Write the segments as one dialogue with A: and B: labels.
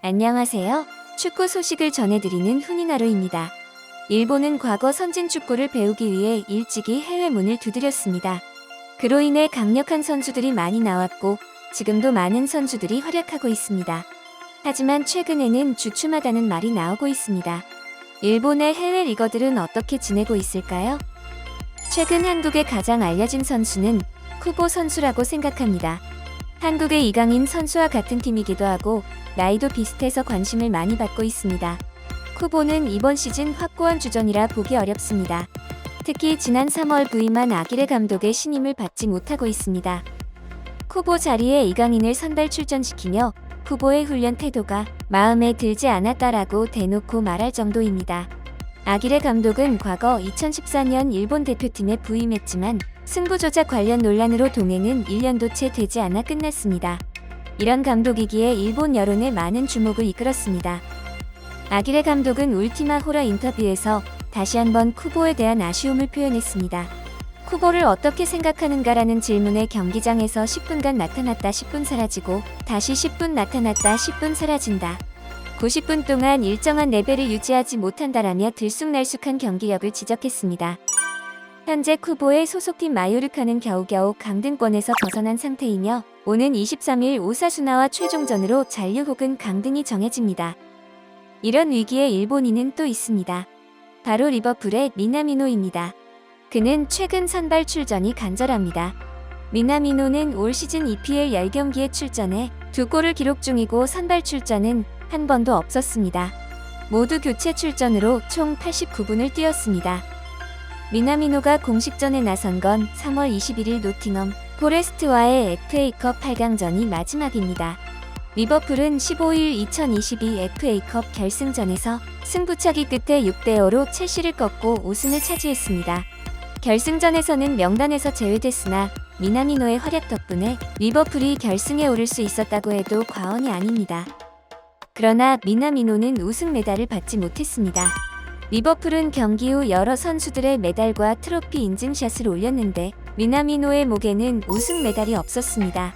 A: 안녕하세요. 축구 소식을 전해드리는 훈이나루입니다. 일본은 과거 선진 축구를 배우기 위해 일찍이 해외 문을 두드렸습니다. 그로 인해 강력한 선수들이 많이 나왔고 지금도 많은 선수들이 활약하고 있습니다. 하지만 최근에는 주춤하다는 말이 나오고 있습니다. 일본의 해외 리거들은 어떻게 지내고 있을까요? 최근 한국의 가장 알려진 선수는 쿠보 선수라고 생각합니다. 한국의 이강인 선수와 같은 팀이기도 하고 나이도 비슷해서 관심을 많이 받고 있습니다. 쿠보는 이번 시즌 확고한 주전이라 보기 어렵습니다. 특히 지난 3월 부임한 아기레 감독의 신임을 받지 못하고 있습니다. 쿠보 자리에 이강인을 선발 출전시키며 쿠보의 훈련 태도가 마음에 들지 않았다라고 대놓고 말할 정도입니다. 아기레 감독은 과거 2014년 일본 대표팀에 부임했지만 승부 조작 관련 논란으로 동행은 1년도 채 되지 않아 끝났습니다. 이런 감독이기에 일본 여론에 많은 주목을 이끌었습니다. 아기레 감독은 울티마 호러 인터뷰에서 다시 한번 쿠보에 대한 아쉬움을 표현했습니다. 쿠보를 어떻게 생각하는가라는 질문에 경기장에서 10분간 나타났다 10분 사라지고 다시 10분 나타났다 10분 사라진다. 90분 동안 일정한 레벨을 유지하지 못한다라며 들쑥날쑥한 경기력을 지적했습니다. 현재 쿠보의 소속팀 마요르카는 겨우겨우 강등권에서 벗어난 상태이며 오는 23일 오사수나와 최종전으로 잔류 혹은 강등이 정해집니다. 이런 위기에 일본인은 또 있습니다. 바로 리버풀의 미나미노입니다. 그는 최근 선발 출전이 간절합니다. 미나미노는 올 시즌 EPL 10경기에 출전해 2골을 기록 중이고 선발 출전은 한 번도 없었습니다. 모두 교체 출전으로 총 89분을 뛰었습니다. 미나미노가 공식전에 나선 건 3월 21일 노팅엄 포레스트와의 FA컵 8강전이 마지막입니다. 리버풀은 15일 2022 FA컵 결승전에서 승부차기 끝에 6대5로 첼시를 꺾고 우승을 차지했습니다. 결승전에서는 명단에서 제외됐으나 미나미노의 활약 덕분에 리버풀이 결승에 오를 수 있었다고 해도 과언이 아닙니다. 그러나 미나미노는 우승 메달을 받지 못했습니다. 리버풀은 경기 후 여러 선수들의 메달과 트로피 인증샷을 올렸는데 미나미노의 목에는 우승 메달이 없었습니다.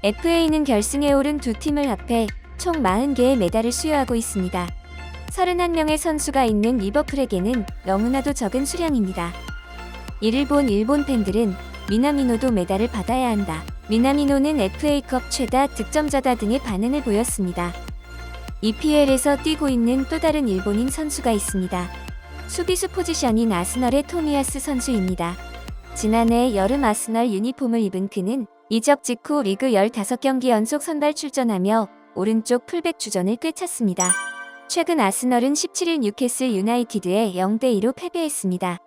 A: FA는 결승에 오른 두 팀을 합해 총 40개의 메달을 수여하고 있습니다. 31명의 선수가 있는 리버풀에게는 너무나도 적은 수량입니다. 이를 본 일본 팬들은 미나미노도 메달을 받아야 한다. 미나미노는 FA컵 최다 득점자다 등의 반응을 보였습니다. EPL에서 뛰고 있는 또 다른 일본인 선수가 있습니다. 수비수 포지션인 아스널의 토미야스 선수입니다. 지난해 여름 아스널 유니폼을 입은 그는 이적 직후 리그 15경기 연속 선발 출전하며 오른쪽 풀백 주전을 꿰찼습니다. 최근 아스널은 17일 뉴캐슬 유나이티드에 0대2로 패배했습니다.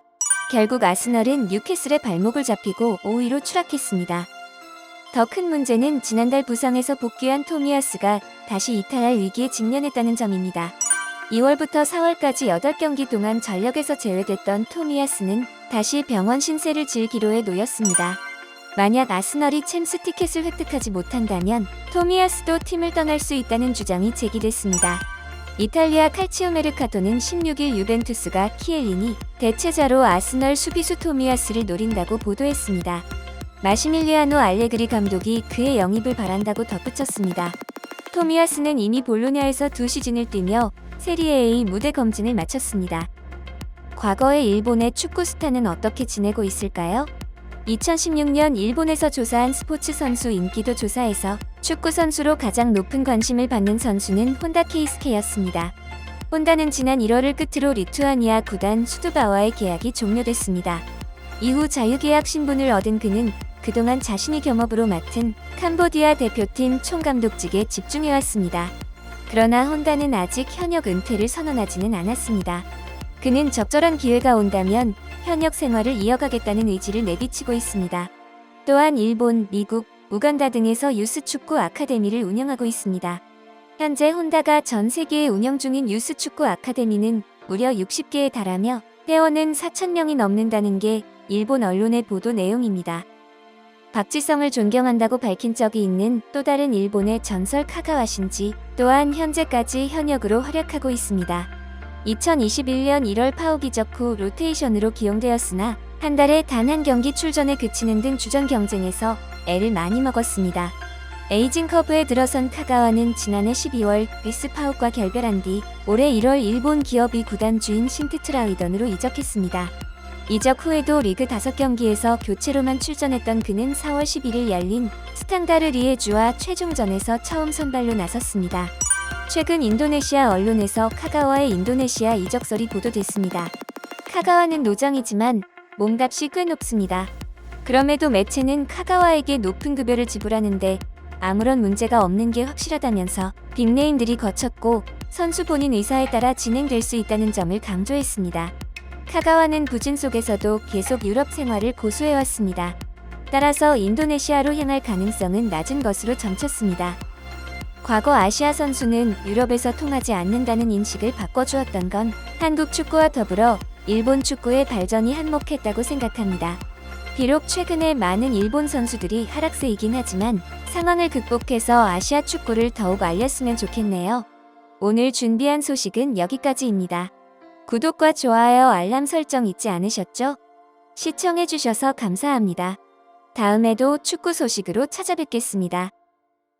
A: 결국 아스널은 뉴캐슬의 발목을 잡히고 5위로 추락했습니다. 더 큰 문제는 지난달 부상에서 복귀한 토미야스가 다시 이탈할 위기에 직면했다는 점입니다. 2월부터 4월까지 8경기 동안 전력에서 제외됐던 토미야스는 다시 병원 신세를 질 기로에 놓였습니다. 만약 아스널이 챔스 티켓을 획득하지 못한다면 토미야스도 팀을 떠날 수 있다는 주장이 제기됐습니다. 이탈리아 칼치오 메르카토는 16일 유벤투스가 키엘리니 대체자로 아스널 수비수 토미야스를 노린다고 보도했습니다. 마시밀리아노 알레그리 감독이 그의 영입을 바란다고 덧붙였습니다. 토미야스는 이미 볼로냐에서 2시즌을 뛰며 세리에 A 무대 검진을 마쳤습니다. 과거의 일본의 축구 스타는 어떻게 지내고 있을까요? 2016년 일본에서 조사한 스포츠 선수 인기도 조사에서 축구 선수로 가장 높은 관심을 받는 선수는 혼다 케이스케였습니다. 혼다는 지난 1월을 끝으로 리투아니아 구단 수두바와의 계약이 종료됐습니다. 이후 자유계약 신분을 얻은 그는 그동안 자신이 겸업으로 맡은 캄보디아 대표팀 총감독직에 집중해왔습니다. 그러나 혼다는 아직 현역 은퇴를 선언하지는 않았습니다. 그는 적절한 기회가 온다면 현역 생활을 이어가겠다는 의지를 내비치고 있습니다. 또한 일본, 미국, 우간다 등에서 유스 축구 아카데미를 운영하고 있습니다. 현재 혼다가 전 세계에 운영 중인 유스 축구 아카데미는 무려 60개에 달하며 회원은 4,000명이 넘는다는 게 일본 언론의 보도 내용입니다. 박지성을 존경한다고 밝힌 적이 있는 또 다른 일본의 전설 카가와 신지 또한 현재까지 현역으로 활약하고 있습니다. 2021년 1월 파업 이적 후 로테이션으로 기용되었으나 한 달에 단 한 경기 출전에 그치는 등 주전 경쟁에서 애를 많이 먹었습니다. 에이징 커브에 들어선 카가와는 지난해 12월 리스 파욱과 결별한 뒤 올해 1월 일본 기업이 구단 주인 신트트라위던으로 이적했습니다. 이적 후에도 리그 5경기에서 교체로만 출전했던 그는 4월 11일 열린 스탕다르 리에주와 최종전에서 처음 선발로 나섰습니다. 최근 인도네시아 언론에서 카가와의 인도네시아 이적설이 보도됐습니다. 카가와는 노장이지만 몸값이 꽤 높습니다. 그럼에도 매체는 카가와에게 높은 급여를 지불하는데 아무런 문제가 없는 게 확실하다면서 빅네임들이 거쳤고 선수 본인 의사에 따라 진행될 수 있다는 점을 강조했습니다. 카가와는 부진 속에서도 계속 유럽 생활을 고수해왔습니다. 따라서 인도네시아로 향할 가능성은 낮은 것으로 점쳤습니다. 과거 아시아 선수는 유럽에서 통하지 않는다는 인식을 바꿔주었던 건 한국 축구와 더불어 일본 축구의 발전이 한몫했다고 생각합니다. 비록 최근에 많은 일본 선수들이 하락세이긴 하지만 상황을 극복해서 아시아 축구를 더욱 알렸으면 좋겠네요. 오늘 준비한 소식은 여기까지입니다. 구독과 좋아요, 알람 설정 잊지 않으셨죠? 시청해주셔서 감사합니다. 다음에도 축구 소식으로 찾아뵙겠습니다.